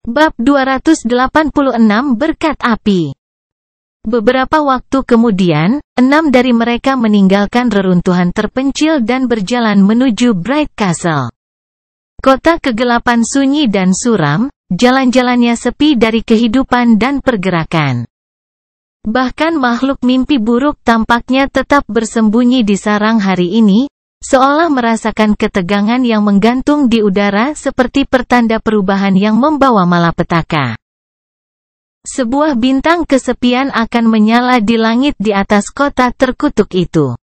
Bab 286 Berkat Api. Beberapa waktu kemudian, 6 dari mereka meninggalkan reruntuhan terpencil dan berjalan menuju Bright Castle. Kota kegelapan sunyi dan suram, jalan-jalannya sepi dari kehidupan dan pergerakan. Bahkan makhluk mimpi buruk tampaknya tetap bersembunyi di sarang hari ini, seolah merasakan ketegangan yang menggantung di udara seperti pertanda perubahan yang membawa malapetaka. Sebuah bintang kesepian akan menyala di langit di atas kota terkutuk itu.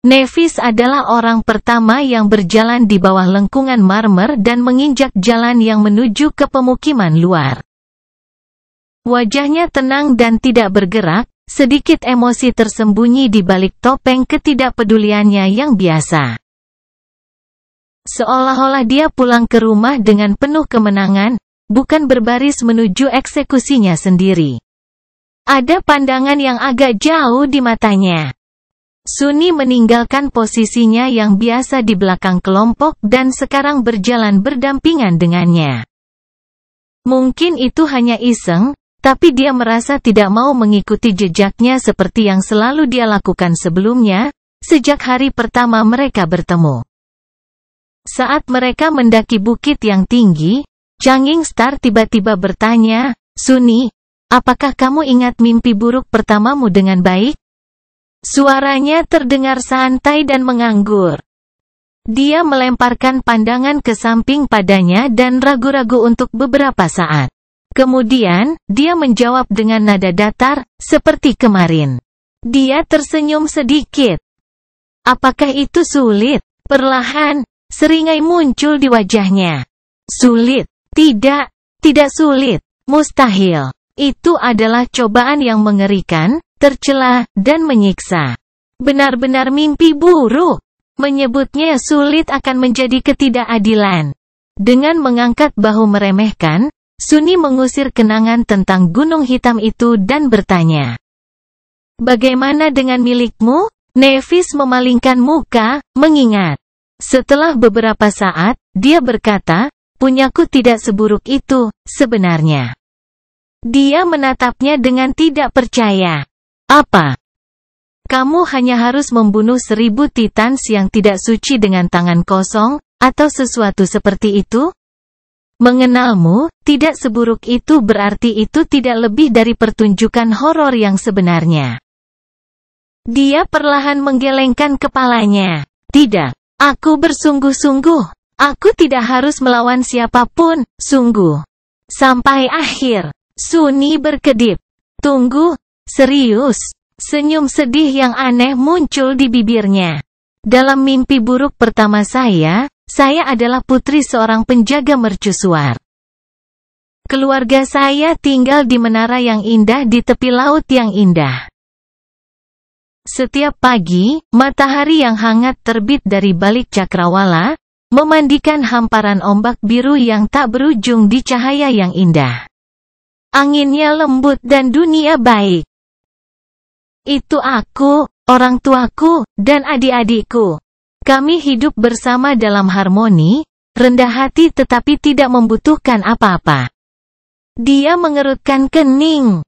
Nevis adalah orang pertama yang berjalan di bawah lengkungan marmer dan menginjak jalan yang menuju ke pemukiman luar. Wajahnya tenang dan tidak bergerak, sedikit emosi tersembunyi di balik topeng ketidakpeduliannya yang biasa. Seolah-olah dia pulang ke rumah dengan penuh kemenangan, bukan berbaris menuju eksekusinya sendiri. Ada pandangan yang agak jauh di matanya. Sunni meninggalkan posisinya yang biasa di belakang kelompok dan sekarang berjalan berdampingan dengannya. Mungkin itu hanya iseng, tapi dia merasa tidak mau mengikuti jejaknya seperti yang selalu dia lakukan sebelumnya, sejak hari pertama mereka bertemu. Saat mereka mendaki bukit yang tinggi, Changing Star tiba-tiba bertanya, "Sunni, apakah kamu ingat mimpi buruk pertamamu dengan baik?" Suaranya terdengar santai dan menganggur. Dia melemparkan pandangan ke samping padanya dan ragu-ragu untuk beberapa saat. Kemudian, dia menjawab dengan nada datar, seperti kemarin. Dia tersenyum sedikit. Apakah itu sulit? Perlahan, seringai muncul di wajahnya. Sulit? Tidak sulit. Mustahil. Itu adalah cobaan yang mengerikan, tercela, dan menyiksa. Benar-benar mimpi buruk. Menyebutnya sulit akan menjadi ketidakadilan. Dengan mengangkat bahu meremehkan, Sunni mengusir kenangan tentang gunung hitam itu dan bertanya, "Bagaimana dengan milikmu?" Nevis memalingkan muka, mengingat. Setelah beberapa saat, dia berkata, "Punyaku tidak seburuk itu, sebenarnya." Dia menatapnya dengan tidak percaya. "Apa? Kamu hanya harus membunuh 1000 titans yang tidak suci dengan tangan kosong, atau sesuatu seperti itu?" Mengenalmu, tidak seburuk itu berarti itu tidak lebih dari pertunjukan horor yang sebenarnya. Dia perlahan menggelengkan kepalanya. "Tidak, aku bersungguh-sungguh. Aku tidak harus melawan siapapun, sungguh. Sampai akhir." Sunni berkedip. "Tunggu, serius?" Senyum sedih yang aneh muncul di bibirnya. "Dalam mimpi buruk pertama saya adalah putri seorang penjaga mercusuar. Keluarga saya tinggal di menara yang indah di tepi laut yang indah. Setiap pagi, matahari yang hangat terbit dari balik cakrawala, memandikan hamparan ombak biru yang tak berujung di cahaya yang indah. Anginnya lembut dan dunia baik. Itu aku, orang tuaku, dan adik-adikku. Kami hidup bersama dalam harmoni, rendah hati tetapi tidak membutuhkan apa-apa." Dia mengerutkan kening.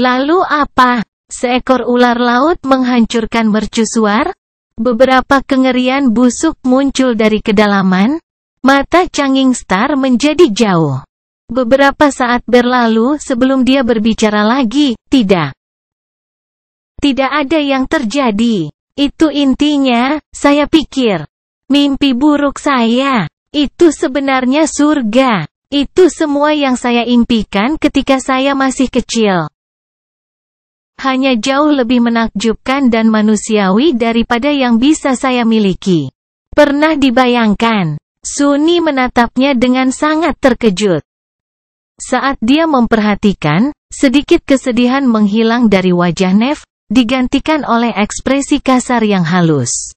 "Lalu apa? Seekor ular laut menghancurkan mercusuar?" Beberapa kengerian busuk muncul dari kedalaman. Mata Changing Star menjadi jauh. Beberapa saat berlalu sebelum dia berbicara lagi. Tidak ada yang terjadi. Itu intinya, saya pikir. Mimpi buruk saya. Itu sebenarnya surga. Itu semua yang saya impikan ketika saya masih kecil. Hanya jauh lebih menakjubkan dan manusiawi daripada yang bisa saya miliki. Pernah dibayangkan?" Sunni menatapnya dengan sangat terkejut. Saat dia memperhatikan, sedikit kesedihan menghilang dari wajah Nev, digantikan oleh ekspresi kasar yang halus.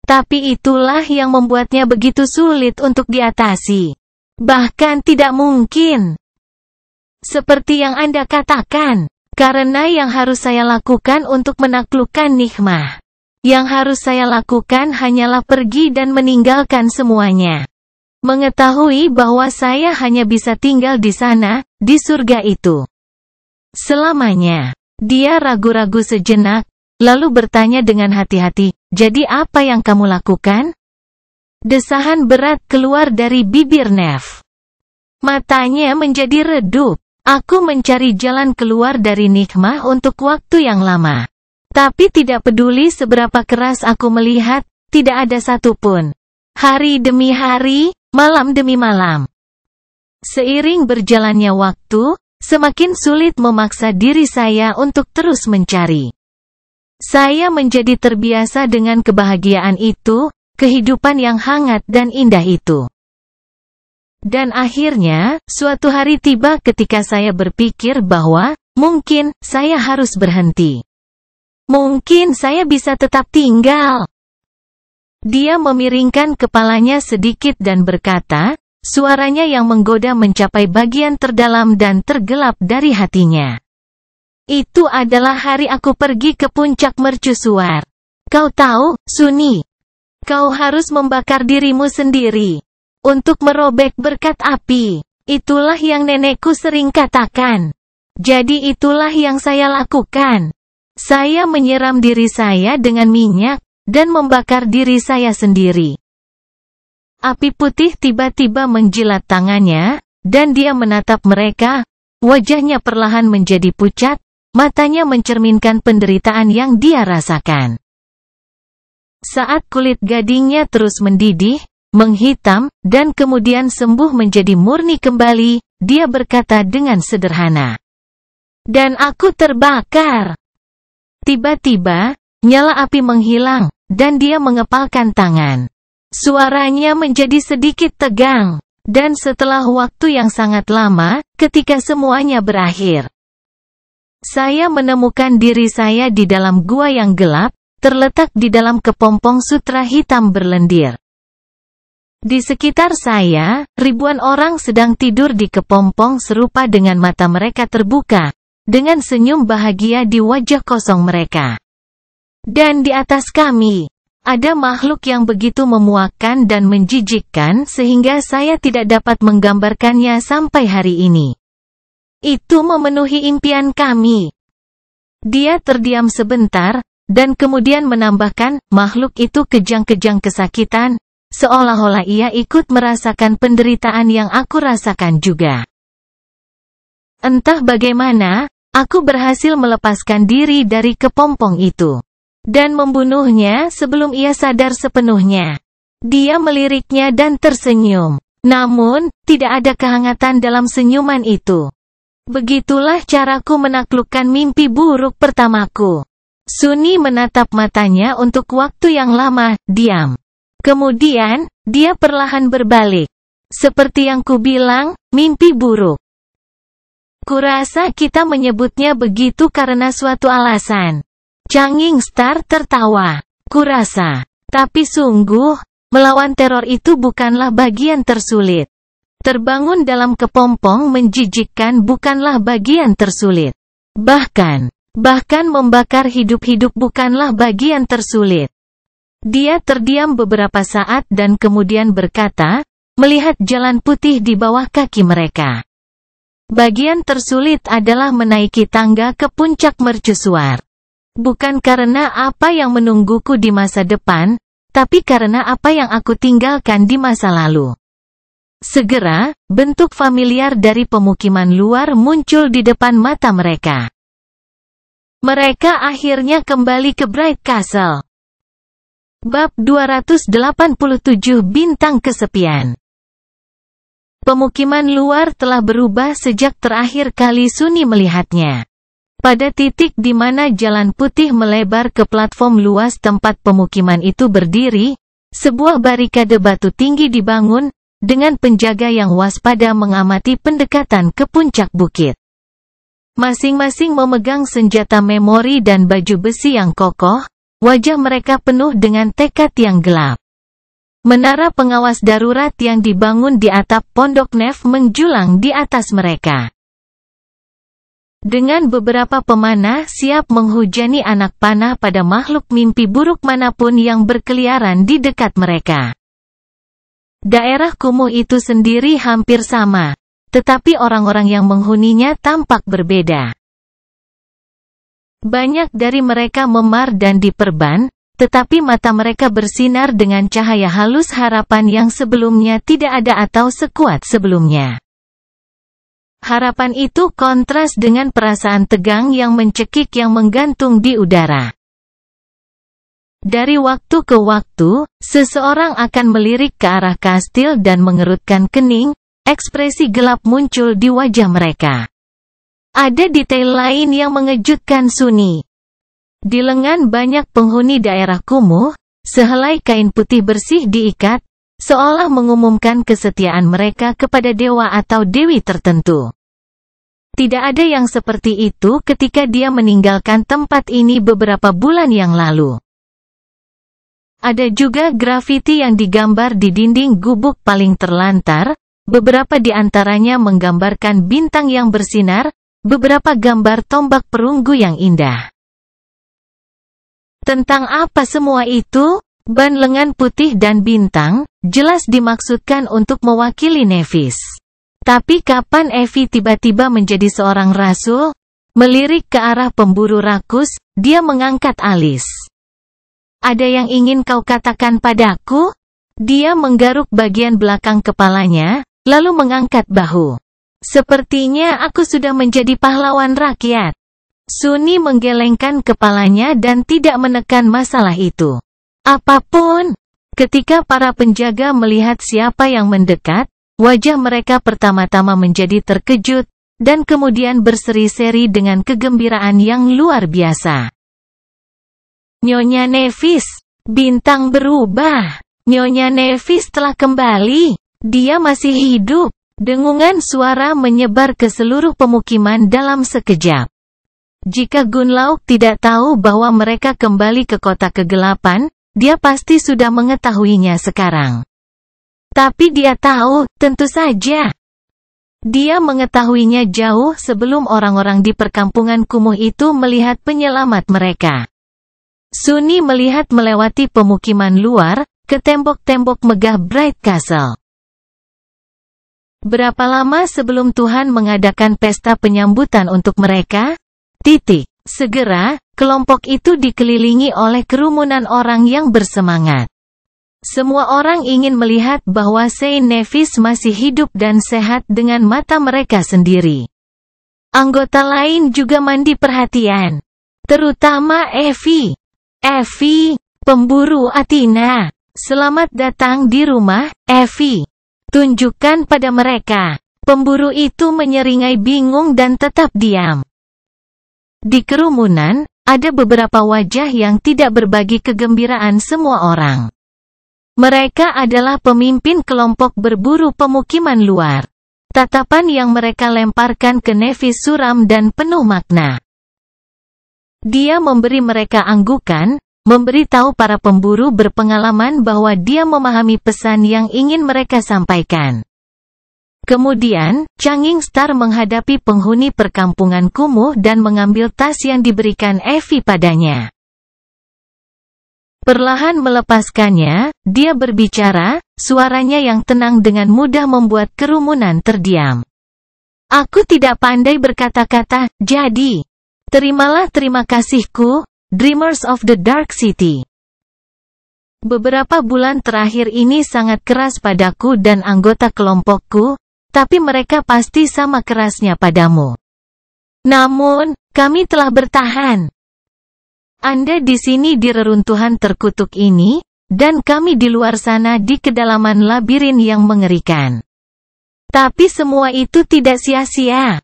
"Tapi itulah yang membuatnya begitu sulit untuk diatasi. Bahkan tidak mungkin. Seperti yang Anda katakan, karena yang harus saya lakukan untuk menaklukkan nikmah. Yang harus saya lakukan hanyalah pergi dan meninggalkan semuanya. Mengetahui bahwa saya hanya bisa tinggal di sana, di surga itu selamanya. Dia ragu-ragu sejenak, lalu bertanya dengan hati-hati, "Jadi apa yang kamu lakukan?" Desahan berat keluar dari bibir Nev. Matanya menjadi redup. "Aku mencari jalan keluar dari nikmah untuk waktu yang lama. Tapi tidak peduli seberapa keras aku melihat, tidak ada satupun. Hari demi hari, malam demi malam." Seiring berjalannya waktu, semakin sulit memaksa diri saya untuk terus mencari. Saya menjadi terbiasa dengan kebahagiaan itu, kehidupan yang hangat dan indah itu. Dan akhirnya, suatu hari tiba ketika saya berpikir bahwa, mungkin, saya harus berhenti. Mungkin saya bisa tetap tinggal. Dia memiringkan kepalanya sedikit dan berkata, suaranya yang menggoda mencapai bagian terdalam dan tergelap dari hatinya. "Itu adalah hari aku pergi ke puncak mercusuar. Kau tahu, Sunny, kau harus membakar dirimu sendiri untuk merobek berkat api. Itulah yang nenekku sering katakan. Jadi itulah yang saya lakukan. Saya menyiram diri saya dengan minyak, dan membakar diri saya sendiri." Api putih tiba-tiba menjilat tangannya, dan dia menatap mereka. Wajahnya perlahan menjadi pucat, matanya mencerminkan penderitaan yang dia rasakan. Saat kulit gadingnya terus mendidih, menghitam, dan kemudian sembuh menjadi murni kembali, dia berkata dengan sederhana, "Dan aku terbakar." Tiba-tiba, nyala api menghilang, dan dia mengepalkan tangan. Suaranya menjadi sedikit tegang, dan setelah waktu yang sangat lama, ketika semuanya berakhir, saya menemukan diri saya di dalam gua yang gelap, terletak di dalam kepompong sutra hitam berlendir. Di sekitar saya, ribuan orang sedang tidur di kepompong serupa dengan mata mereka terbuka, dengan senyum bahagia di wajah kosong mereka. Dan di atas kami, ada makhluk yang begitu memuakkan dan menjijikkan sehingga saya tidak dapat menggambarkannya sampai hari ini. Itu memenuhi impian kami. Dia terdiam sebentar, dan kemudian menambahkan, makhluk itu kejang-kejang kesakitan, seolah-olah ia ikut merasakan penderitaan yang aku rasakan juga. Entah bagaimana, aku berhasil melepaskan diri dari kepompong itu, dan membunuhnya sebelum ia sadar sepenuhnya. Dia meliriknya dan tersenyum. Namun, tidak ada kehangatan dalam senyuman itu. Begitulah caraku menaklukkan mimpi buruk pertamaku. Sunny menatap matanya untuk waktu yang lama, diam. Kemudian, dia perlahan berbalik. "Seperti yang kubilang, mimpi buruk. Kurasa kita menyebutnya begitu karena suatu alasan." Changing Star tertawa. "Kurasa. Tapi sungguh, melawan teror itu bukanlah bagian tersulit. Terbangun dalam kepompong menjijikkan bukanlah bagian tersulit. Bahkan membakar hidup-hidup bukanlah bagian tersulit." Dia terdiam beberapa saat dan kemudian berkata, melihat jalan putih di bawah kaki mereka. "Bagian tersulit adalah menaiki tangga ke puncak mercusuar. Bukan karena apa yang menungguku di masa depan, tapi karena apa yang aku tinggalkan di masa lalu." Segera, bentuk familiar dari pemukiman luar muncul di depan mata mereka. Mereka akhirnya kembali ke Bright Castle. Bab 287 Bintang Kesepian. Pemukiman luar telah berubah sejak terakhir kali Sunny melihatnya. Pada titik di mana jalan putih melebar ke platform luas tempat pemukiman itu berdiri, sebuah barikade batu tinggi dibangun, dengan penjaga yang waspada mengamati pendekatan ke puncak bukit. Masing-masing memegang senjata memori dan baju besi yang kokoh, wajah mereka penuh dengan tekad yang gelap. Menara pengawas darurat yang dibangun di atap pondok Nev menjulang di atas mereka. Dengan beberapa pemanah siap menghujani anak panah pada makhluk mimpi buruk manapun yang berkeliaran di dekat mereka. Daerah kumuh itu sendiri hampir sama, tetapi orang-orang yang menghuninya tampak berbeda. Banyak dari mereka memar dan diperban, tetapi mata mereka bersinar dengan cahaya halus harapan yang sebelumnya tidak ada atau sekuat sebelumnya. Harapan itu kontras dengan perasaan tegang yang mencekik yang menggantung di udara. Dari waktu ke waktu, seseorang akan melirik ke arah kastil dan mengerutkan kening, ekspresi gelap muncul di wajah mereka. Ada detail lain yang mengejutkan Sunny. Di lengan banyak penghuni daerah kumuh, sehelai kain putih bersih diikat, seolah mengumumkan kesetiaan mereka kepada dewa atau dewi tertentu. Tidak ada yang seperti itu ketika dia meninggalkan tempat ini beberapa bulan yang lalu. Ada juga grafiti yang digambar di dinding gubuk paling terlantar, beberapa di antaranya menggambarkan bintang yang bersinar, beberapa gambar tombak perunggu yang indah. Tentang apa semua itu? Ban lengan putih dan bintang, jelas dimaksudkan untuk mewakili Nephis. Tapi kapan Effie tiba-tiba menjadi seorang rasul? Melirik ke arah pemburu rakus, dia mengangkat alis. Ada yang ingin kau katakan padaku? Dia menggaruk bagian belakang kepalanya, lalu mengangkat bahu. Sepertinya aku sudah menjadi pahlawan rakyat. Sunny menggelengkan kepalanya dan tidak menekan masalah itu. Apapun. Ketika para penjaga melihat siapa yang mendekat, wajah mereka pertama-tama menjadi terkejut, dan kemudian berseri-seri dengan kegembiraan yang luar biasa. Nyonya Nephis, bintang berubah. Nyonya Nephis telah kembali. Dia masih hidup. Dengungan suara menyebar ke seluruh pemukiman dalam sekejap. Jika Gunlaug tidak tahu bahwa mereka kembali ke kota kegelapan, dia pasti sudah mengetahuinya sekarang. Tapi dia tahu, tentu saja. Dia mengetahuinya jauh sebelum orang-orang di perkampungan kumuh itu melihat penyelamat mereka. Sunny melihat melewati pemukiman luar, ke tembok-tembok megah Bright Castle. Berapa lama sebelum Tuhan mengadakan pesta penyambutan untuk mereka? Segera, kelompok itu dikelilingi oleh kerumunan orang yang bersemangat. Semua orang ingin melihat bahwa Saint Nephis masih hidup dan sehat dengan mata mereka sendiri. Anggota lain juga mandi perhatian. Terutama Effie. Effie, pemburu Athena. Selamat datang di rumah, Effie. Tunjukkan pada mereka. Pemburu itu menyeringai bingung dan tetap diam. Di kerumunan, ada beberapa wajah yang tidak berbagi kegembiraan semua orang. Mereka adalah pemimpin kelompok berburu pemukiman luar. Tatapan yang mereka lemparkan ke Nephis suram dan penuh makna. Dia memberi mereka anggukan, memberitahu para pemburu berpengalaman bahwa dia memahami pesan yang ingin mereka sampaikan. Kemudian, Changing Star menghadapi penghuni perkampungan kumuh dan mengambil tas yang diberikan Effie padanya. Perlahan melepaskannya, dia berbicara, suaranya yang tenang dengan mudah membuat kerumunan terdiam. Aku tidak pandai berkata-kata, jadi, terimalah terima kasihku, Dreamers of the Dark City. Beberapa bulan terakhir ini sangat keras padaku dan anggota kelompokku, tapi mereka pasti sama kerasnya padamu. Namun, kami telah bertahan. Anda di sini di reruntuhan terkutuk ini, dan kami di luar sana di kedalaman labirin yang mengerikan. Tapi semua itu tidak sia-sia.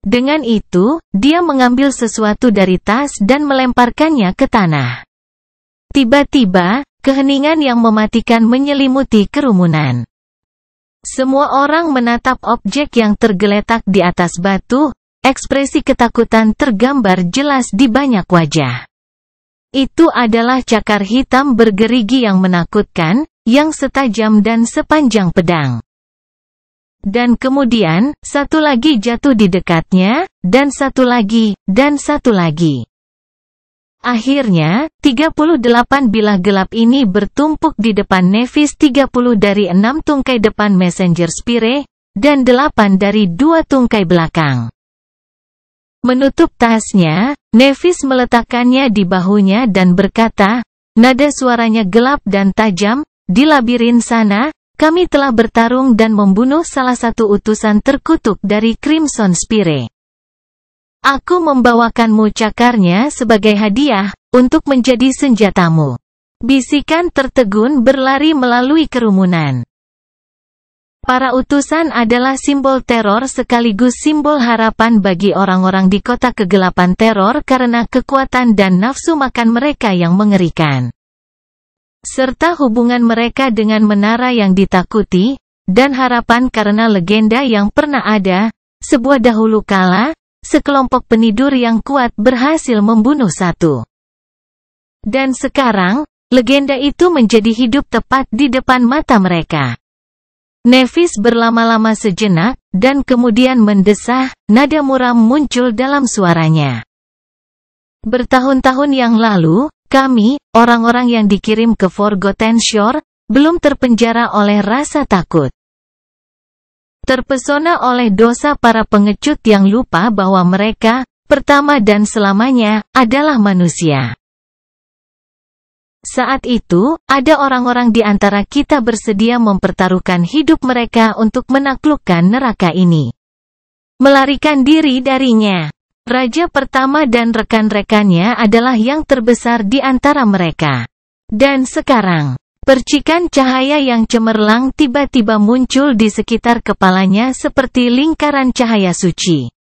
Dengan itu, dia mengambil sesuatu dari tas dan melemparkannya ke tanah. Tiba-tiba, keheningan yang mematikan menyelimuti kerumunan. Semua orang menatap objek yang tergeletak di atas batu, ekspresi ketakutan tergambar jelas di banyak wajah. Itu adalah cakar hitam bergerigi yang menakutkan, yang setajam dan sepanjang pedang. Dan kemudian, satu lagi jatuh di dekatnya, dan satu lagi, dan satu lagi. Akhirnya, 38 bilah gelap ini bertumpuk di depan Nevis. 30 dari 6 tungkai depan Messenger Spire, dan 8 dari 2 tungkai belakang. Menutup tasnya, Nevis meletakkannya di bahunya dan berkata, nada suaranya gelap dan tajam, di labirin sana, kami telah bertarung dan membunuh salah satu utusan terkutuk dari Crimson Spire. Aku membawakanmu cakarnya sebagai hadiah, untuk menjadi senjatamu. Bisikan tertegun berlari melalui kerumunan. Para utusan adalah simbol teror sekaligus simbol harapan bagi orang-orang di kota kegelapan teror karena kekuatan dan nafsu makan mereka yang mengerikan. Serta hubungan mereka dengan menara yang ditakuti, dan harapan karena legenda yang pernah ada, sebuah dahulu kala, sekelompok penidur yang kuat berhasil membunuh satu. Dan sekarang, legenda itu menjadi hidup tepat di depan mata mereka. Nevis berlama-lama sejenak, dan kemudian mendesah, nada muram muncul dalam suaranya. Bertahun-tahun yang lalu, kami, orang-orang yang dikirim ke Forgotten Shore, belum terpenjara oleh rasa takut. Terpesona oleh dosa para pengecut yang lupa bahwa mereka, pertama dan selamanya, adalah manusia. Saat itu, ada orang-orang di antara kita bersedia mempertaruhkan hidup mereka untuk menaklukkan neraka ini. Melarikan diri darinya. Raja pertama dan rekan-rekannya adalah yang terbesar di antara mereka. Dan sekarang, percikan cahaya yang cemerlang tiba-tiba muncul di sekitar kepalanya seperti lingkaran cahaya suci.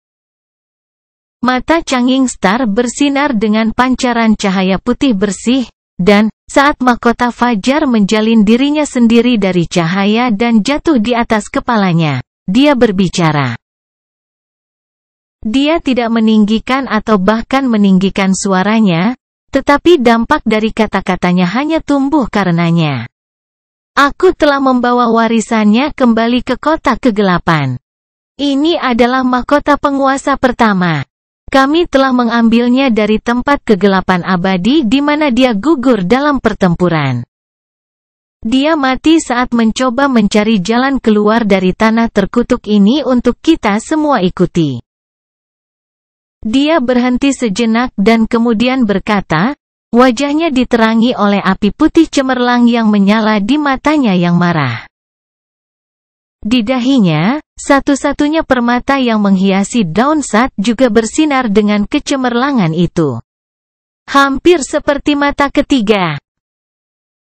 Mata Changing Star bersinar dengan pancaran cahaya putih bersih, dan, saat mahkota fajar menjalin dirinya sendiri dari cahaya dan jatuh di atas kepalanya, dia berbicara. Dia tidak meninggikan atau bahkan meninggikan suaranya, tetapi dampak dari kata-katanya hanya tumbuh karenanya. Aku telah membawa warisannya kembali ke kota kegelapan. Ini adalah mahkota penguasa pertama. Kami telah mengambilnya dari tempat kegelapan abadi di mana dia gugur dalam pertempuran. Dia mati saat mencoba mencari jalan keluar dari tanah terkutuk ini untuk kita semua ikuti. Dia berhenti sejenak dan kemudian berkata, wajahnya diterangi oleh api putih cemerlang yang menyala di matanya yang marah. Di dahinya, satu-satunya permata yang menghiasi daun sat juga bersinar dengan kecemerlangan itu. Hampir seperti mata ketiga.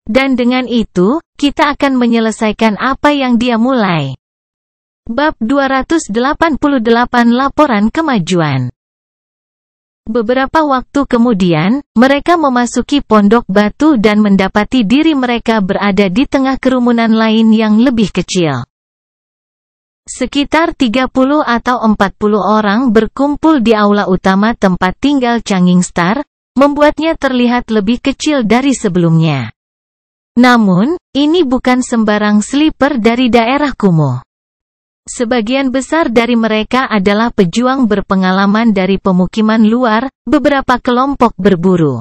Dan dengan itu, kita akan menyelesaikan apa yang dia mulai. Bab 288 Laporan Kemajuan. Beberapa waktu kemudian, mereka memasuki pondok batu dan mendapati diri mereka berada di tengah kerumunan lain yang lebih kecil. Sekitar 30 atau 40 orang berkumpul di aula utama tempat tinggal Changing Star, membuatnya terlihat lebih kecil dari sebelumnya. Namun, ini bukan sembarang sleeper dari daerah kumuh. Sebagian besar dari mereka adalah pejuang berpengalaman dari pemukiman luar, beberapa kelompok berburu,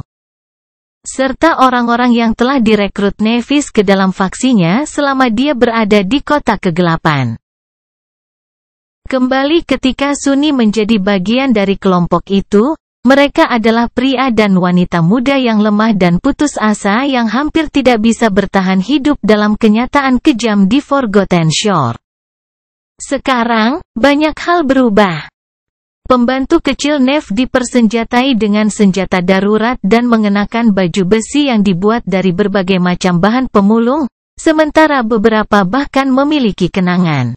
serta orang-orang yang telah direkrut Nevis ke dalam faksinya selama dia berada di kota kegelapan. Kembali ketika Sunni menjadi bagian dari kelompok itu, mereka adalah pria dan wanita muda yang lemah dan putus asa yang hampir tidak bisa bertahan hidup dalam kenyataan kejam di Forgotten Shore. Sekarang, banyak hal berubah. Pembantu kecil Nev dipersenjatai dengan senjata darurat dan mengenakan baju besi yang dibuat dari berbagai macam bahan pemulung, sementara beberapa bahkan memiliki kenangan.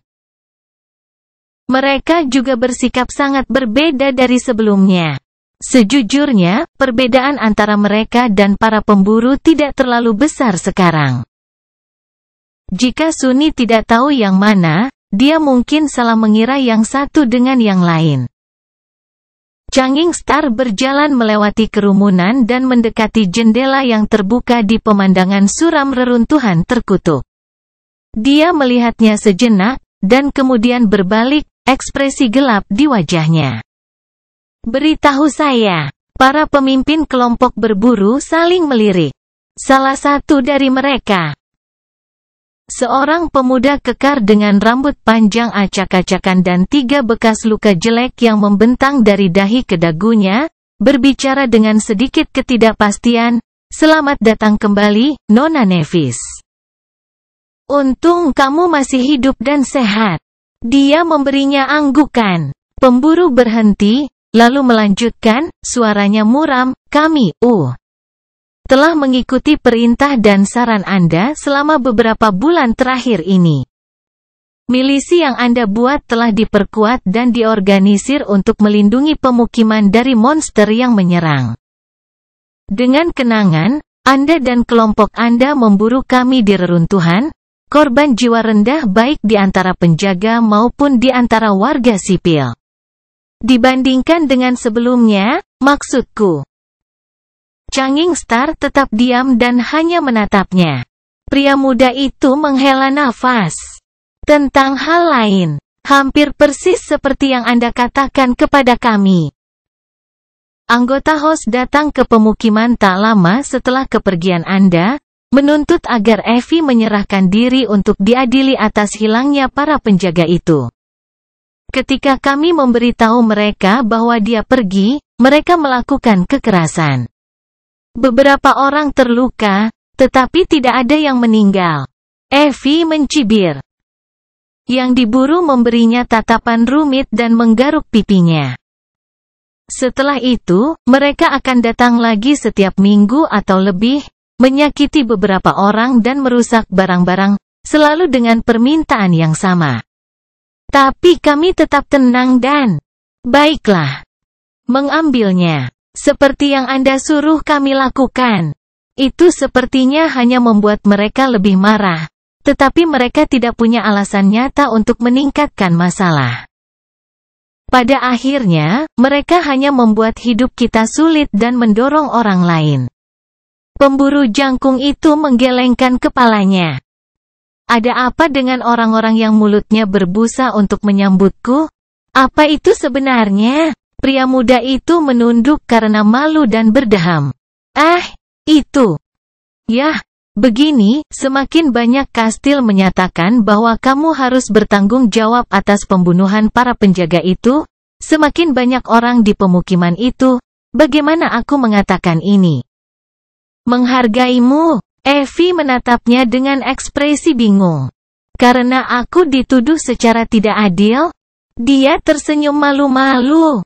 Mereka juga bersikap sangat berbeda dari sebelumnya. Sejujurnya, perbedaan antara mereka dan para pemburu tidak terlalu besar sekarang. Jika Sunni tidak tahu yang mana, dia mungkin salah mengira yang satu dengan yang lain. Changing Star berjalan melewati kerumunan dan mendekati jendela yang terbuka di pemandangan suram reruntuhan terkutuk. Dia melihatnya sejenak, dan kemudian berbalik, ekspresi gelap di wajahnya. Beritahu saya. Para pemimpin kelompok berburu saling melirik. Salah satu dari mereka, seorang pemuda kekar dengan rambut panjang acak-acakan dan 3 bekas luka jelek yang membentang dari dahi ke dagunya, berbicara dengan sedikit ketidakpastian, "Selamat datang kembali, Nona Nevis. Untung kamu masih hidup dan sehat." Dia memberinya anggukan. Pemburu berhenti, lalu melanjutkan, suaranya muram, "Kami, telah mengikuti perintah dan saran Anda selama beberapa bulan terakhir ini. Milisi yang Anda buat telah diperkuat dan diorganisir untuk melindungi pemukiman dari monster yang menyerang. Dengan kenangan, Anda dan kelompok Anda memburu kami di reruntuhan, korban jiwa rendah baik di antara penjaga maupun di antara warga sipil. Dibandingkan dengan sebelumnya, maksudku." Changing Star tetap diam dan hanya menatapnya. Pria muda itu menghela nafas. "Tentang hal lain, hampir persis seperti yang Anda katakan kepada kami." Anggota HOS datang ke pemukiman tak lama setelah kepergian Anda, menuntut agar Evie menyerahkan diri untuk diadili atas hilangnya para penjaga itu. Ketika kami memberitahu mereka bahwa dia pergi, mereka melakukan kekerasan. Beberapa orang terluka, tetapi tidak ada yang meninggal. Evie mencibir. Yang diburu memberinya tatapan rumit dan menggaruk pipinya. Setelah itu, mereka akan datang lagi setiap minggu atau lebih, menyakiti beberapa orang dan merusak barang-barang, selalu dengan permintaan yang sama. Tapi kami tetap tenang dan baiklah mengambilnya. Seperti yang Anda suruh kami lakukan. Itu sepertinya hanya membuat mereka lebih marah. Tetapi mereka tidak punya alasan nyata untuk meningkatkan masalah. Pada akhirnya, mereka hanya membuat hidup kita sulit dan mendorong orang lain. Pemburu jangkung itu menggelengkan kepalanya. "Ada apa dengan orang-orang yang mulutnya berbusa untuk menyambutku? Apa itu sebenarnya?" Pria muda itu menunduk karena malu dan berdeham. Itu. Yah, begini, semakin banyak kastil menyatakan bahwa kamu harus bertanggung jawab atas pembunuhan para penjaga itu, semakin banyak orang di pemukiman itu. Bagaimana aku mengatakan ini? Menghargaimu. Evie menatapnya dengan ekspresi bingung. Karena aku dituduh secara tidak adil? Dia tersenyum malu-malu.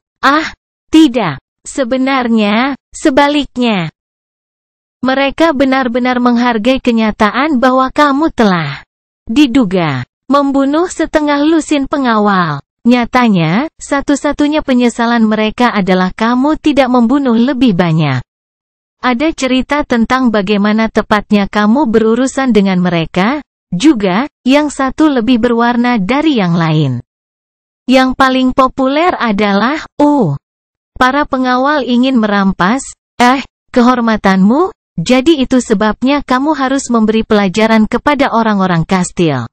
Tidak. Sebenarnya, sebaliknya. Mereka benar-benar menghargai kenyataan bahwa kamu telah diduga membunuh setengah lusin pengawal. Nyatanya, satu-satunya penyesalan mereka adalah kamu tidak membunuh lebih banyak. Ada cerita tentang bagaimana tepatnya kamu berurusan dengan mereka, juga, yang satu lebih berwarna dari yang lain. Yang paling populer adalah, para pengawal ingin merampas, kehormatanmu, jadi itu sebabnya kamu harus memberi pelajaran kepada orang-orang kastil.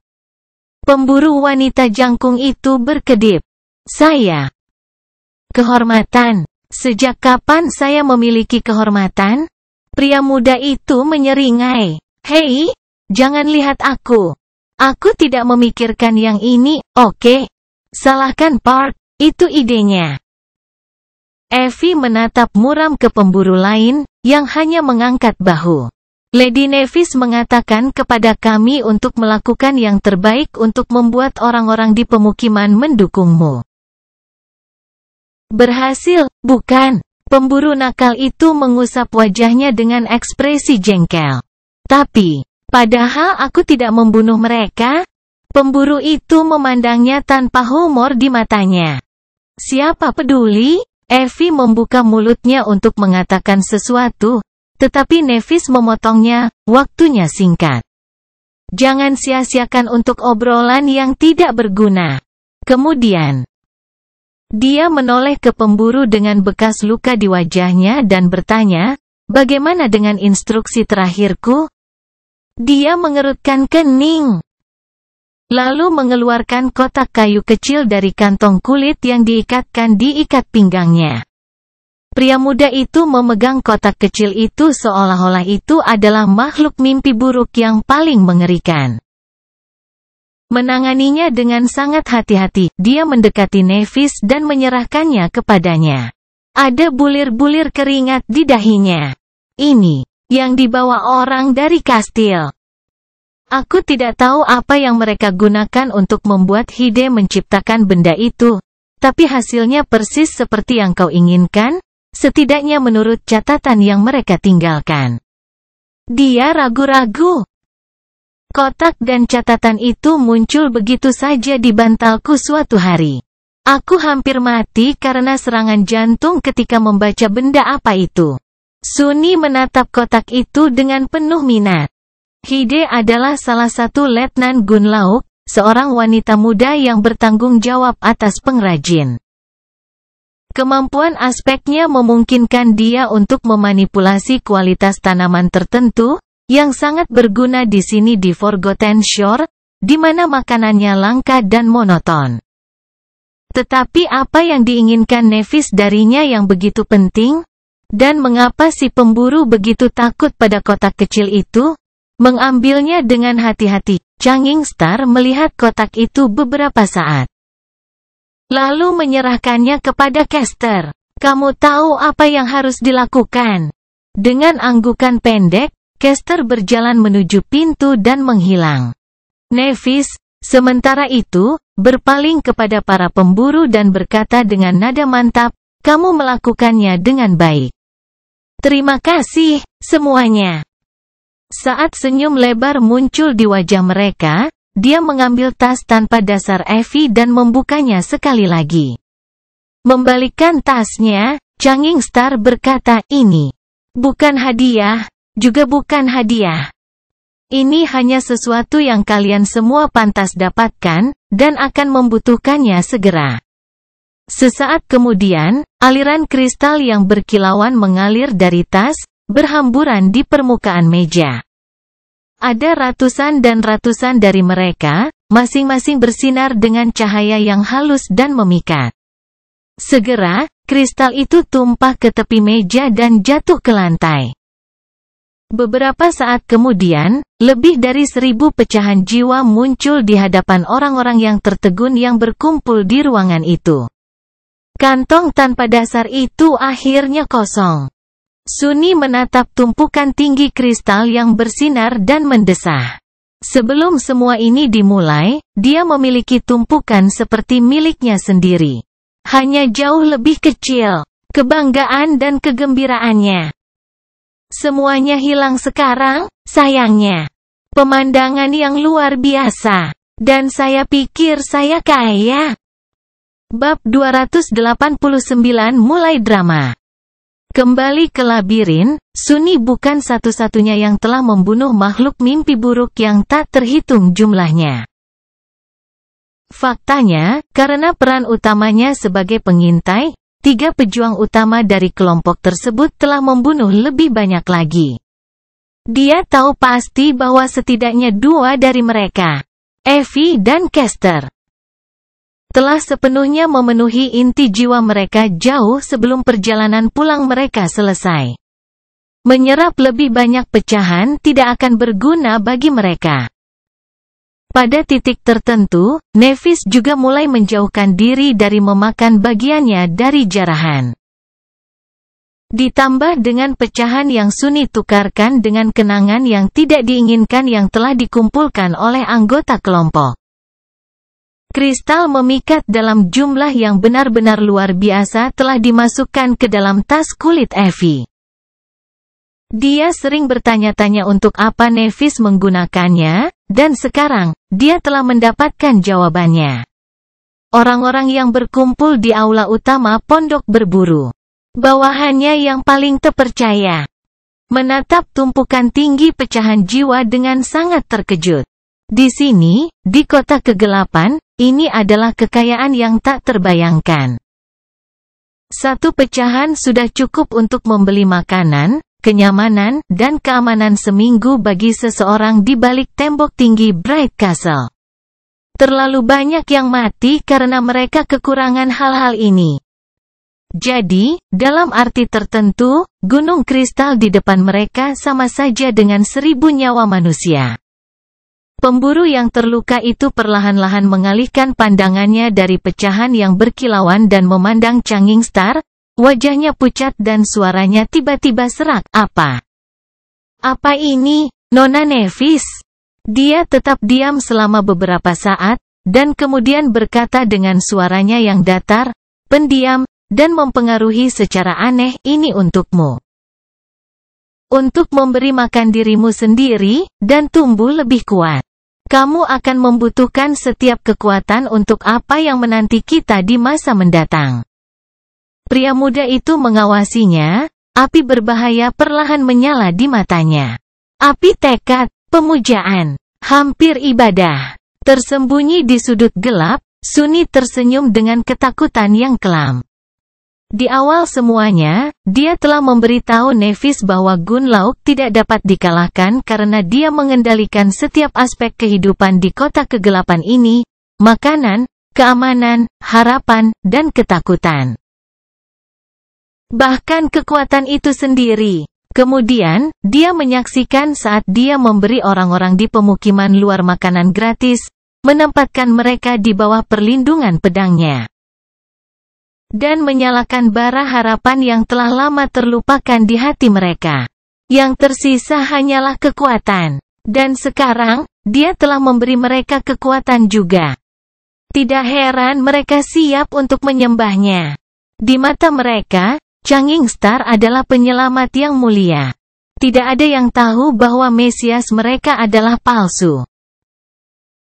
Pemburu wanita jangkung itu berkedip. Saya. Kehormatan. Sejak kapan saya memiliki kehormatan? Pria muda itu menyeringai. Hei, jangan lihat aku. Aku tidak memikirkan yang ini, oke? Salahkan Park, itu idenya. Evie menatap muram ke pemburu lain, yang hanya mengangkat bahu. Lady Nevis mengatakan kepada kami untuk melakukan yang terbaik untuk membuat orang-orang di pemukiman mendukungmu. Berhasil, bukan? Pemburu nakal itu mengusap wajahnya dengan ekspresi jengkel. Tapi, padahal aku tidak membunuh mereka? Pemburu itu memandangnya tanpa humor di matanya. Siapa peduli? Evie membuka mulutnya untuk mengatakan sesuatu, tetapi Nevis memotongnya, waktunya singkat. Jangan sia-siakan untuk obrolan yang tidak berguna. Kemudian, dia menoleh ke pemburu dengan bekas luka di wajahnya dan bertanya, bagaimana dengan instruksi terakhirku? Dia mengerutkan kening. Lalu mengeluarkan kotak kayu kecil dari kantong kulit yang diikatkan di ikat pinggangnya. Pria muda itu memegang kotak kecil itu seolah-olah itu adalah makhluk mimpi buruk yang paling mengerikan. Menanganinya dengan sangat hati-hati, dia mendekati Nevis dan menyerahkannya kepadanya. Ada bulir-bulir keringat di dahinya. Ini yang dibawa orang dari kastil. Aku tidak tahu apa yang mereka gunakan untuk membuat Hide menciptakan benda itu, tapi hasilnya persis seperti yang kau inginkan, setidaknya menurut catatan yang mereka tinggalkan. Dia ragu-ragu. Kotak dan catatan itu muncul begitu saja di bantalku suatu hari. Aku hampir mati karena serangan jantung ketika membaca benda apa itu. Sunni menatap kotak itu dengan penuh minat. Hide adalah salah satu letnan Gun Lauk, seorang wanita muda yang bertanggung jawab atas pengrajin. Kemampuan aspeknya memungkinkan dia untuk memanipulasi kualitas tanaman tertentu, yang sangat berguna di sini di Forgotten Shore, di mana makanannya langka dan monoton. Tetapi apa yang diinginkan Nevis darinya yang begitu penting? Dan mengapa si pemburu begitu takut pada kotak kecil itu? Mengambilnya dengan hati-hati, Changing Star melihat kotak itu beberapa saat. Lalu menyerahkannya kepada Caster. Kamu tahu apa yang harus dilakukan? Dengan anggukan pendek, Caster berjalan menuju pintu dan menghilang. Nevis, sementara itu, berpaling kepada para pemburu dan berkata dengan nada mantap, kamu melakukannya dengan baik. Terima kasih, semuanya. Saat senyum lebar muncul di wajah mereka, dia mengambil tas tanpa dasar Evie dan membukanya sekali lagi. Membalikkan tasnya, Changing Star berkata, ini bukan hadiah, juga bukan hadiah. Ini hanya sesuatu yang kalian semua pantas dapatkan, dan akan membutuhkannya segera. Sesaat kemudian, aliran kristal yang berkilauan mengalir dari tas, berhamburan di permukaan meja. Ada ratusan dan ratusan dari mereka, masing-masing bersinar dengan cahaya yang halus dan memikat. Segera, kristal itu tumpah ke tepi meja dan jatuh ke lantai. Beberapa saat kemudian, lebih dari 1000 pecahan jiwa muncul di hadapan orang-orang yang tertegun yang berkumpul di ruangan itu. Kantong tanpa dasar itu akhirnya kosong. Sunni menatap tumpukan tinggi kristal yang bersinar dan mendesah. Sebelum semua ini dimulai, dia memiliki tumpukan seperti miliknya sendiri. Hanya jauh lebih kecil. Kebanggaan dan kegembiraannya. Semuanya hilang sekarang, sayangnya. Pemandangan yang luar biasa. Dan saya pikir saya kaya. Bab 289 mulai drama. Kembali ke labirin, Sunni bukan satu-satunya yang telah membunuh makhluk mimpi buruk yang tak terhitung jumlahnya. Faktanya, karena peran utamanya sebagai pengintai, 3 pejuang utama dari kelompok tersebut telah membunuh lebih banyak lagi. Dia tahu pasti bahwa setidaknya 2 dari mereka, Evie dan Caster, telah sepenuhnya memenuhi inti jiwa mereka jauh sebelum perjalanan pulang mereka selesai. Menyerap lebih banyak pecahan tidak akan berguna bagi mereka. Pada titik tertentu, Nevis juga mulai menjauhkan diri dari memakan bagiannya dari jarahan. Ditambah dengan pecahan yang Sunni tukarkan dengan kenangan yang tidak diinginkan yang telah dikumpulkan oleh anggota kelompok. Kristal memikat dalam jumlah yang benar-benar luar biasa telah dimasukkan ke dalam tas kulit Evie. Dia sering bertanya-tanya untuk apa Nevis menggunakannya, dan sekarang, dia telah mendapatkan jawabannya. Orang-orang yang berkumpul di aula utama pondok berburu. Bawahannya yang paling terpercaya. Menatap tumpukan tinggi pecahan jiwa dengan sangat terkejut. Di sini, di kota kegelapan, ini adalah kekayaan yang tak terbayangkan. 1 pecahan sudah cukup untuk membeli makanan, kenyamanan, dan keamanan seminggu bagi seseorang di balik tembok tinggi Bright Castle. Terlalu banyak yang mati karena mereka kekurangan hal-hal ini. Jadi, dalam arti tertentu, gunung kristal di depan mereka sama saja dengan 1000 nyawa manusia. Pemburu yang terluka itu perlahan-lahan mengalihkan pandangannya dari pecahan yang berkilauan dan memandang Changing Star. Wajahnya pucat dan suaranya tiba-tiba serak. Apa? Apa ini, Nona Nevis? Dia tetap diam selama beberapa saat, dan kemudian berkata dengan suaranya yang datar, pendiam, dan mempengaruhi secara aneh, ini untukmu. Untuk memberi makan dirimu sendiri, dan tumbuh lebih kuat. Kamu akan membutuhkan setiap kekuatan untuk apa yang menanti kita di masa mendatang. Pria muda itu mengawasinya, api berbahaya perlahan menyala di matanya. Api tekad, pemujaan, hampir ibadah. Tersembunyi di sudut gelap, Sunny tersenyum dengan ketakutan yang kelam. Di awal semuanya, dia telah memberitahu Nevis bahwa Gunlaug tidak dapat dikalahkan karena dia mengendalikan setiap aspek kehidupan di kota kegelapan ini, makanan, keamanan, harapan, dan ketakutan. Bahkan kekuatan itu sendiri. Kemudian, dia menyaksikan saat dia memberi orang-orang di pemukiman luar makanan gratis, menempatkan mereka di bawah perlindungan pedangnya. Dan menyalakan bara harapan yang telah lama terlupakan di hati mereka. Yang tersisa hanyalah kekuatan. Dan sekarang, dia telah memberi mereka kekuatan juga. Tidak heran mereka siap untuk menyembahnya. Di mata mereka, Changing Star adalah penyelamat yang mulia. Tidak ada yang tahu bahwa Mesias mereka adalah palsu.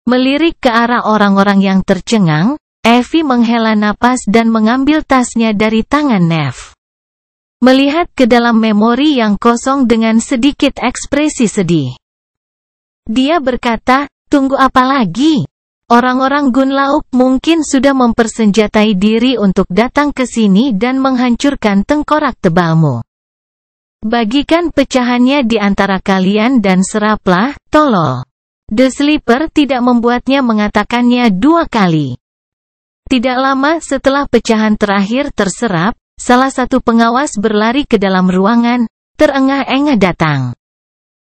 Melirik ke arah orang-orang yang tercengang, Evie menghela napas dan mengambil tasnya dari tangan Nev. Melihat ke dalam memori yang kosong dengan sedikit ekspresi sedih. Dia berkata, tunggu apa lagi? Orang-orang Gunlaug mungkin sudah mempersenjatai diri untuk datang ke sini dan menghancurkan tengkorak tebalmu. Bagikan pecahannya di antara kalian dan seraplah, tolol. The Sleeper tidak membuatnya mengatakannya 2 kali. Tidak lama setelah pecahan terakhir terserap, salah satu pengawas berlari ke dalam ruangan, terengah-engah datang.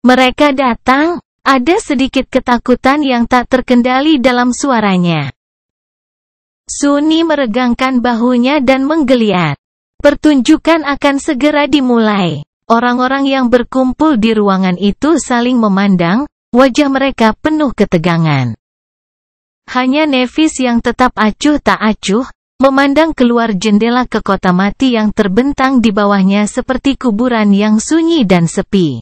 Mereka datang, ada sedikit ketakutan yang tak terkendali dalam suaranya. Sunny meregangkan bahunya dan menggeliat. Pertunjukan akan segera dimulai. Orang-orang yang berkumpul di ruangan itu saling memandang, wajah mereka penuh ketegangan. Hanya Nevis yang tetap acuh tak acuh, memandang keluar jendela ke kota mati yang terbentang di bawahnya seperti kuburan yang sunyi dan sepi.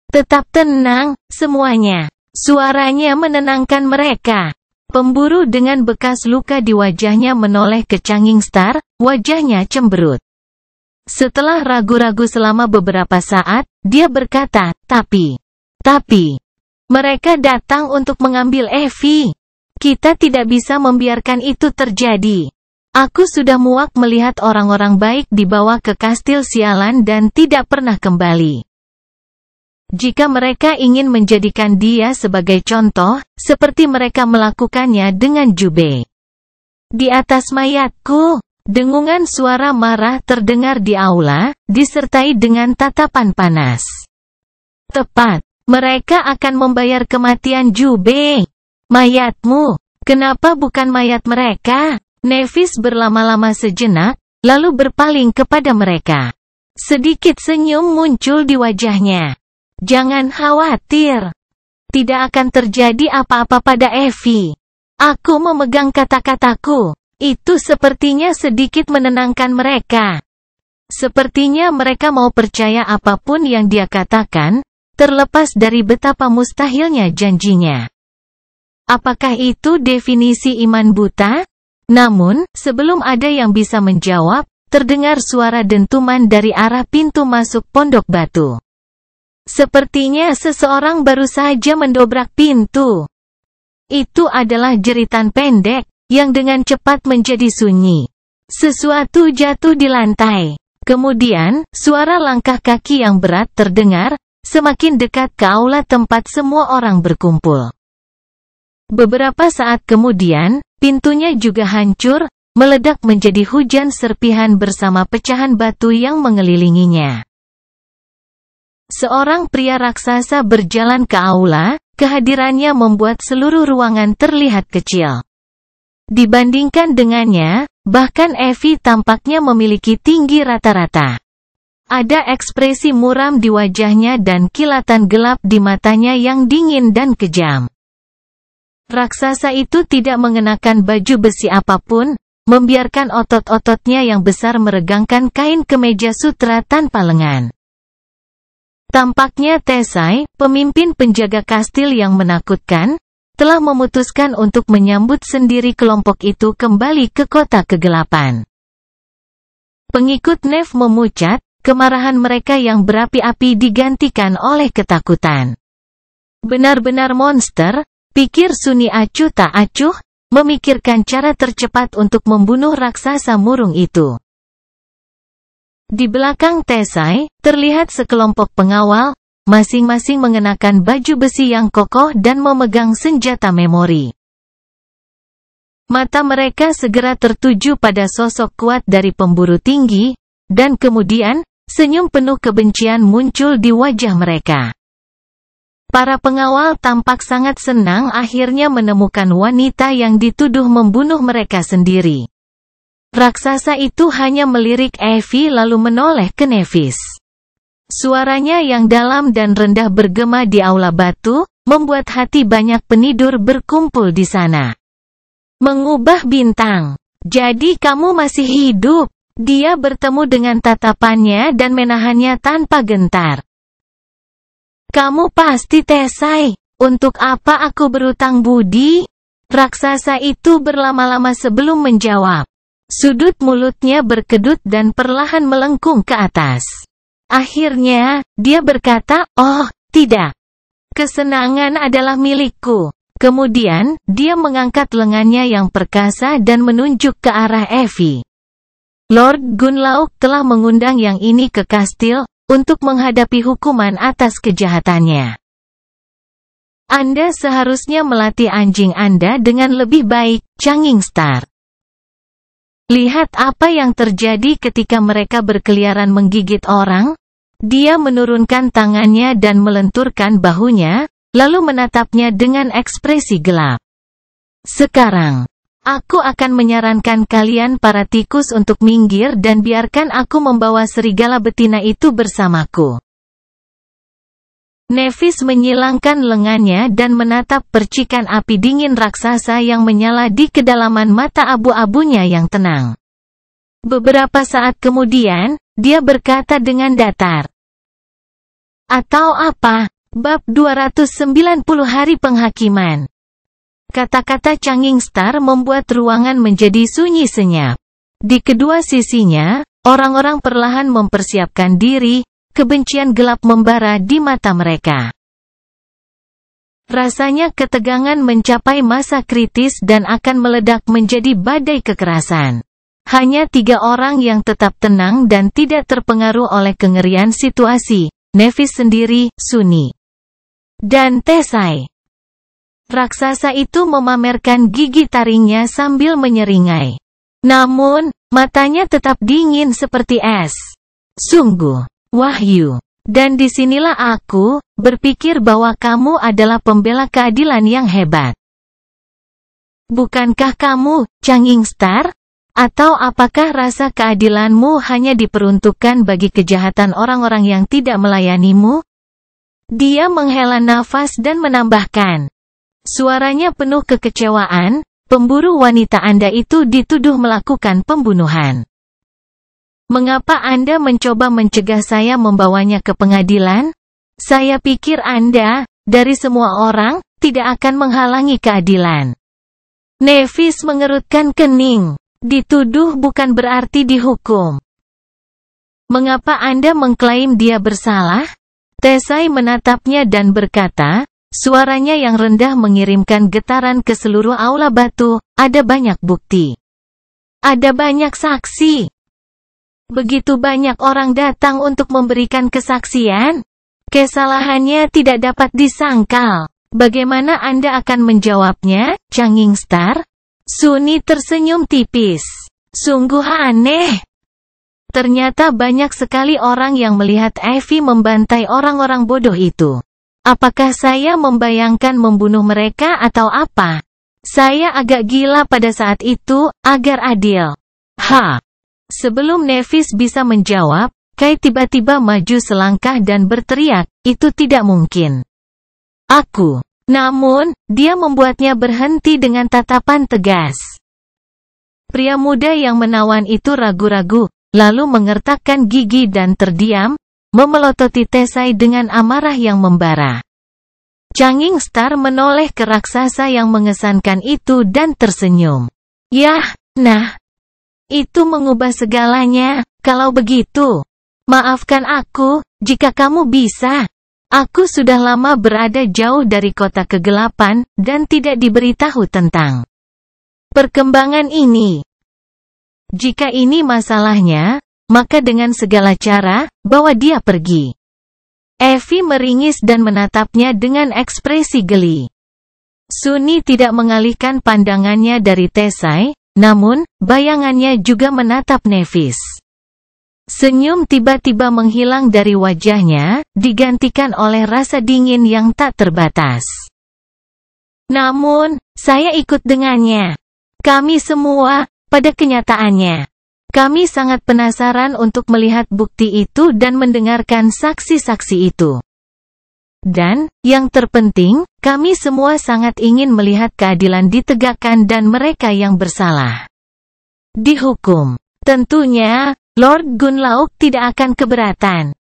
Tetap tenang, semuanya. Suaranya menenangkan mereka. Pemburu dengan bekas luka di wajahnya menoleh ke Changing Star, wajahnya cemberut. Setelah ragu-ragu selama beberapa saat, dia berkata, tapi, mereka datang untuk mengambil Evie. Kita tidak bisa membiarkan itu terjadi. Aku sudah muak melihat orang-orang baik dibawa ke kastil sialan dan tidak pernah kembali. Jika mereka ingin menjadikan dia sebagai contoh, seperti mereka melakukannya dengan Jubei. Di atas mayatku, dengungan suara marah terdengar di aula, disertai dengan tatapan panas. Tepat, mereka akan membayar kematian Jubei. Mayatmu, kenapa bukan mayat mereka? Nevis berlama-lama sejenak, lalu berpaling kepada mereka. Sedikit senyum muncul di wajahnya. Jangan khawatir. Tidak akan terjadi apa-apa pada Evie. Aku memegang kata-kataku. Itu sepertinya sedikit menenangkan mereka. Sepertinya mereka mau percaya apapun yang dia katakan, terlepas dari betapa mustahilnya janjinya. Apakah itu definisi iman buta? Namun, sebelum ada yang bisa menjawab, terdengar suara dentuman dari arah pintu masuk Pondok Batu. Sepertinya seseorang baru saja mendobrak pintu. Itu adalah jeritan pendek, yang dengan cepat menjadi sunyi. Sesuatu jatuh di lantai. Kemudian, suara langkah kaki yang berat terdengar, semakin dekat ke aula tempat semua orang berkumpul. Beberapa saat kemudian, pintunya juga hancur, meledak menjadi hujan serpihan bersama pecahan batu yang mengelilinginya. Seorang pria raksasa berjalan ke aula, kehadirannya membuat seluruh ruangan terlihat kecil. Dibandingkan dengannya, bahkan Evie tampaknya memiliki tinggi rata-rata. Ada ekspresi muram di wajahnya dan kilatan gelap di matanya yang dingin dan kejam. Raksasa itu tidak mengenakan baju besi apapun, membiarkan otot-ototnya yang besar meregangkan kain kemeja sutra tanpa lengan. Tampaknya Tesai, pemimpin penjaga kastil yang menakutkan, telah memutuskan untuk menyambut sendiri kelompok itu kembali ke kota kegelapan. Pengikut Neve memucat, kemarahan mereka yang berapi-api digantikan oleh ketakutan. Benar-benar monster, pikir Sunny acuh tak acuh, memikirkan cara tercepat untuk membunuh raksasa murung itu. Di belakang Tesai, terlihat sekelompok pengawal, masing-masing mengenakan baju besi yang kokoh dan memegang senjata memori. Mata mereka segera tertuju pada sosok kuat dari pemburu tinggi, dan kemudian, senyum penuh kebencian muncul di wajah mereka. Para pengawal tampak sangat senang akhirnya menemukan wanita yang dituduh membunuh mereka sendiri. Raksasa itu hanya melirik Evie lalu menoleh ke Nevis. Suaranya yang dalam dan rendah bergema di aula batu, membuat hati banyak penidur berkumpul di sana. Mengubah bintang. Jadi kamu masih hidup. Dia bertemu dengan tatapannya dan menahannya tanpa gentar. Kamu pasti Tesai. Untuk apa aku berutang budi? Raksasa itu berlama-lama sebelum menjawab. Sudut mulutnya berkedut dan perlahan melengkung ke atas. Akhirnya, dia berkata, "Oh, tidak. Kesenangan adalah milikku." Kemudian, dia mengangkat lengannya yang perkasa dan menunjuk ke arah Evie. Lord Gunlauk telah mengundang yang ini ke kastil, untuk menghadapi hukuman atas kejahatannya. Anda seharusnya melatih anjing Anda dengan lebih baik, Changing Star. Lihat apa yang terjadi ketika mereka berkeliaran menggigit orang. Dia menurunkan tangannya dan melenturkan bahunya, lalu menatapnya dengan ekspresi gelap. Sekarang, aku akan menyarankan kalian para tikus untuk minggir dan biarkan aku membawa serigala betina itu bersamaku. Nevis menyilangkan lengannya dan menatap percikan api dingin raksasa yang menyala di kedalaman mata abu-abunya yang tenang. Beberapa saat kemudian, dia berkata dengan datar. Atau apa? Bab 290 Hari Penghakiman. Kata-kata Changing Star membuat ruangan menjadi sunyi senyap. Di kedua sisinya, orang-orang perlahan mempersiapkan diri, kebencian gelap membara di mata mereka. Rasanya ketegangan mencapai masa kritis dan akan meledak menjadi badai kekerasan. Hanya 3 orang yang tetap tenang dan tidak terpengaruh oleh kengerian situasi, Nevis sendiri, Sunny, dan Tesai. Raksasa itu memamerkan gigi taringnya sambil menyeringai. Namun, matanya tetap dingin seperti es. Sungguh, Wahyu. Dan disinilah aku, berpikir bahwa kamu adalah pembela keadilan yang hebat. Bukankah kamu, Changing Star? Atau apakah rasa keadilanmu hanya diperuntukkan bagi kejahatan orang-orang yang tidak melayanimu? Dia menghela nafas dan menambahkan. Suaranya penuh kekecewaan, pemburu wanita Anda itu dituduh melakukan pembunuhan. Mengapa Anda mencoba mencegah saya membawanya ke pengadilan? Saya pikir Anda, dari semua orang, tidak akan menghalangi keadilan. Nevis mengerutkan kening. Dituduh bukan berarti dihukum. Mengapa Anda mengklaim dia bersalah? Tesai menatapnya dan berkata, suaranya yang rendah mengirimkan getaran ke seluruh aula batu, ada banyak bukti. Ada banyak saksi. Begitu banyak orang datang untuk memberikan kesaksian. Kesalahannya tidak dapat disangkal. Bagaimana Anda akan menjawabnya, Changing Star? Sunny tersenyum tipis. Sungguh aneh. Ternyata banyak sekali orang yang melihat Evie membantai orang-orang bodoh itu. Apakah saya membayangkan membunuh mereka atau apa? Saya agak gila pada saat itu, agar adil. Sebelum Nevis bisa menjawab, Kai tiba-tiba maju selangkah dan berteriak, itu tidak mungkin. Aku. Namun, dia membuatnya berhenti dengan tatapan tegas. Pria muda yang menawan itu ragu-ragu, lalu mengertakkan gigi dan terdiam, memelototi Tesai dengan amarah yang membara. Changing Star menoleh ke raksasa yang mengesankan itu dan tersenyum. Yah, nah. Itu mengubah segalanya, kalau begitu. Maafkan aku, jika kamu bisa. Aku sudah lama berada jauh dari kota kegelapan, dan tidak diberitahu tentang perkembangan ini. Jika ini masalahnya, maka dengan segala cara, bawa dia pergi. Evie meringis dan menatapnya dengan ekspresi geli. Sunny tidak mengalihkan pandangannya dari Tesai, namun, bayangannya juga menatap Nevis. Senyum tiba-tiba menghilang dari wajahnya, digantikan oleh rasa dingin yang tak terbatas. Namun, saya ikut dengannya. Kami semua, pada kenyataannya. Kami sangat penasaran untuk melihat bukti itu dan mendengarkan saksi-saksi itu. Dan, yang terpenting, kami semua sangat ingin melihat keadilan ditegakkan dan mereka yang bersalah dihukum. Tentunya, Lord Gunlauk tidak akan keberatan.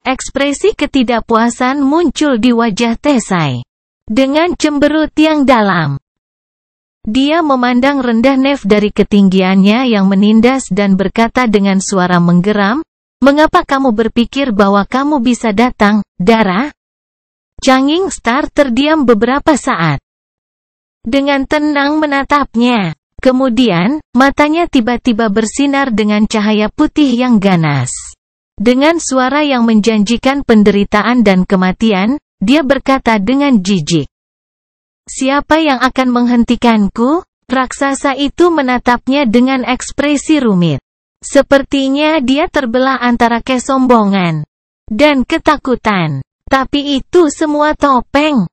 Ekspresi ketidakpuasan muncul di wajah Tesai. Dengan cemberut yang dalam. Dia memandang rendah Nev dari ketinggiannya yang menindas dan berkata dengan suara menggeram, "Mengapa kamu berpikir bahwa kamu bisa datang, Dara?" Changing Star terdiam beberapa saat. Dengan tenang menatapnya. Kemudian, matanya tiba-tiba bersinar dengan cahaya putih yang ganas. Dengan suara yang menjanjikan penderitaan dan kematian, dia berkata dengan jijik. Siapa yang akan menghentikanku? Raksasa itu menatapnya dengan ekspresi rumit. Sepertinya dia terbelah antara kesombongan dan ketakutan. Tapi itu semua topeng.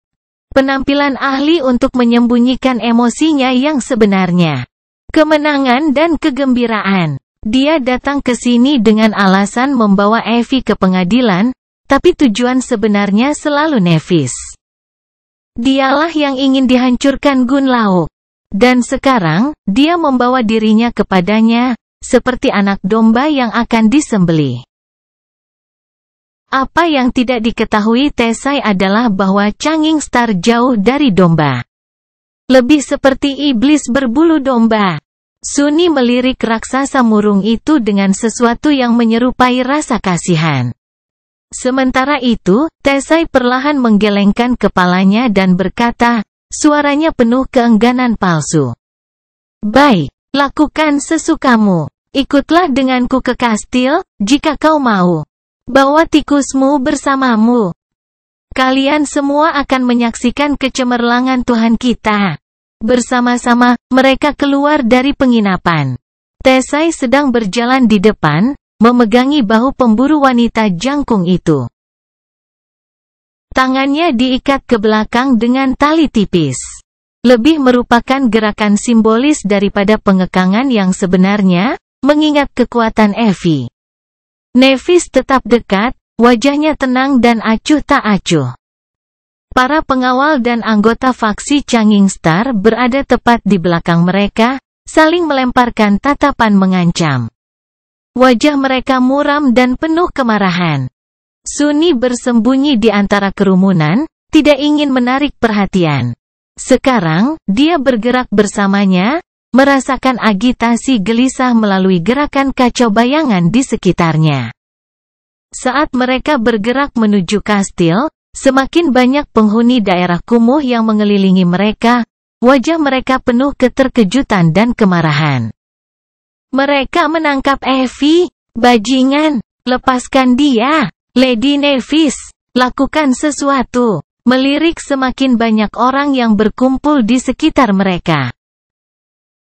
Penampilan ahli untuk menyembunyikan emosinya yang sebenarnya. Kemenangan dan kegembiraan. Dia datang ke sini dengan alasan membawa Evie ke pengadilan, tapi tujuan sebenarnya selalu Nevis. Dialah yang ingin dihancurkan Gunlauk. Dan sekarang, dia membawa dirinya kepadanya, seperti anak domba yang akan disembelih. Apa yang tidak diketahui Tesai adalah bahwa Changing Star jauh dari domba. Lebih seperti iblis berbulu domba. Sunny melirik raksasa murung itu dengan sesuatu yang menyerupai rasa kasihan. Sementara itu, Tesai perlahan menggelengkan kepalanya dan berkata, suaranya penuh keengganan palsu. Baik, lakukan sesukamu. Ikutlah denganku ke kastil, jika kau mau. Bawa tikusmu bersamamu. Kalian semua akan menyaksikan kecemerlangan Tuhan kita. Bersama-sama, mereka keluar dari penginapan. Tesai sedang berjalan di depan, memegangi bahu pemburu wanita jangkung itu. Tangannya diikat ke belakang dengan tali tipis. Lebih merupakan gerakan simbolis daripada pengekangan yang sebenarnya, mengingat kekuatan Evie. Nevis tetap dekat, wajahnya tenang dan acuh tak acuh. Para pengawal dan anggota faksi Changing Star berada tepat di belakang mereka, saling melemparkan tatapan mengancam. Wajah mereka muram dan penuh kemarahan. Sunny bersembunyi di antara kerumunan, tidak ingin menarik perhatian. Sekarang, dia bergerak bersamanya, merasakan agitasi gelisah melalui gerakan kacau bayangan di sekitarnya. Saat mereka bergerak menuju kastil, semakin banyak penghuni daerah kumuh yang mengelilingi mereka, wajah mereka penuh keterkejutan dan kemarahan. Mereka menangkap Evie, bajingan, lepaskan dia, Lady Nevis, lakukan sesuatu. Melirik semakin banyak orang yang berkumpul di sekitar mereka.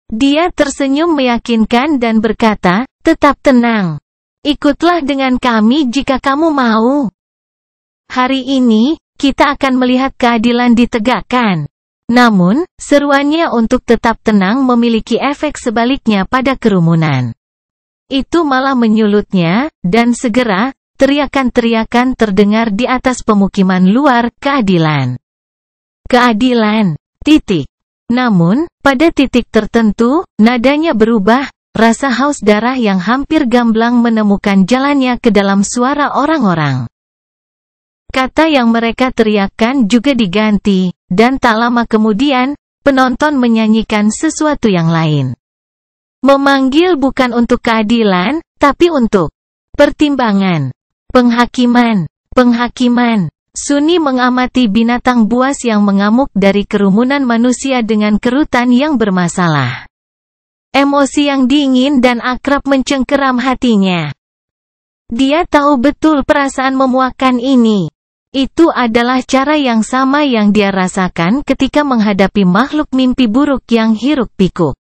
Dia tersenyum meyakinkan dan berkata, "Tetap tenang. Ikutlah dengan kami jika kamu mau. Hari ini, kita akan melihat keadilan ditegakkan." Namun, seruannya untuk tetap tenang memiliki efek sebaliknya pada kerumunan. Itu malah menyulutnya, dan segera, teriakan-teriakan terdengar di atas pemukiman luar, "Keadilan! Keadilan!" Titik. Namun, pada titik tertentu, nadanya berubah, rasa haus darah yang hampir gamblang menemukan jalannya ke dalam suara orang-orang. Kata yang mereka teriakkan juga diganti, dan tak lama kemudian, penonton menyanyikan sesuatu yang lain. Memanggil bukan untuk keadilan, tapi untuk pertimbangan, penghakiman, penghakiman. Sunni mengamati binatang buas yang mengamuk dari kerumunan manusia dengan kerutan yang bermasalah. Emosi yang dingin dan akrab mencengkeram hatinya. Dia tahu betul perasaan memuakkan ini. Itu adalah cara yang sama yang dia rasakan ketika menghadapi makhluk mimpi buruk yang hiruk-pikuk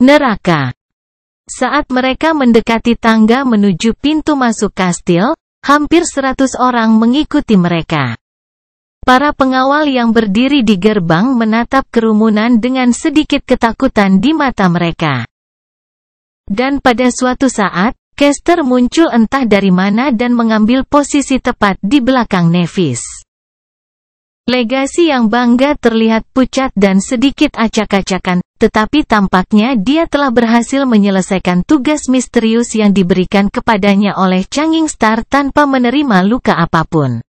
neraka. Saat mereka mendekati tangga menuju pintu masuk kastil, hampir 100 orang mengikuti mereka. Para pengawal yang berdiri di gerbang menatap kerumunan dengan sedikit ketakutan di mata mereka. Dan pada suatu saat, Kester muncul entah dari mana dan mengambil posisi tepat di belakang Nevis. Legasi yang bangga terlihat pucat dan sedikit acak-acakan, tetapi tampaknya dia telah berhasil menyelesaikan tugas misterius yang diberikan kepadanya oleh Changing Star tanpa menerima luka apapun.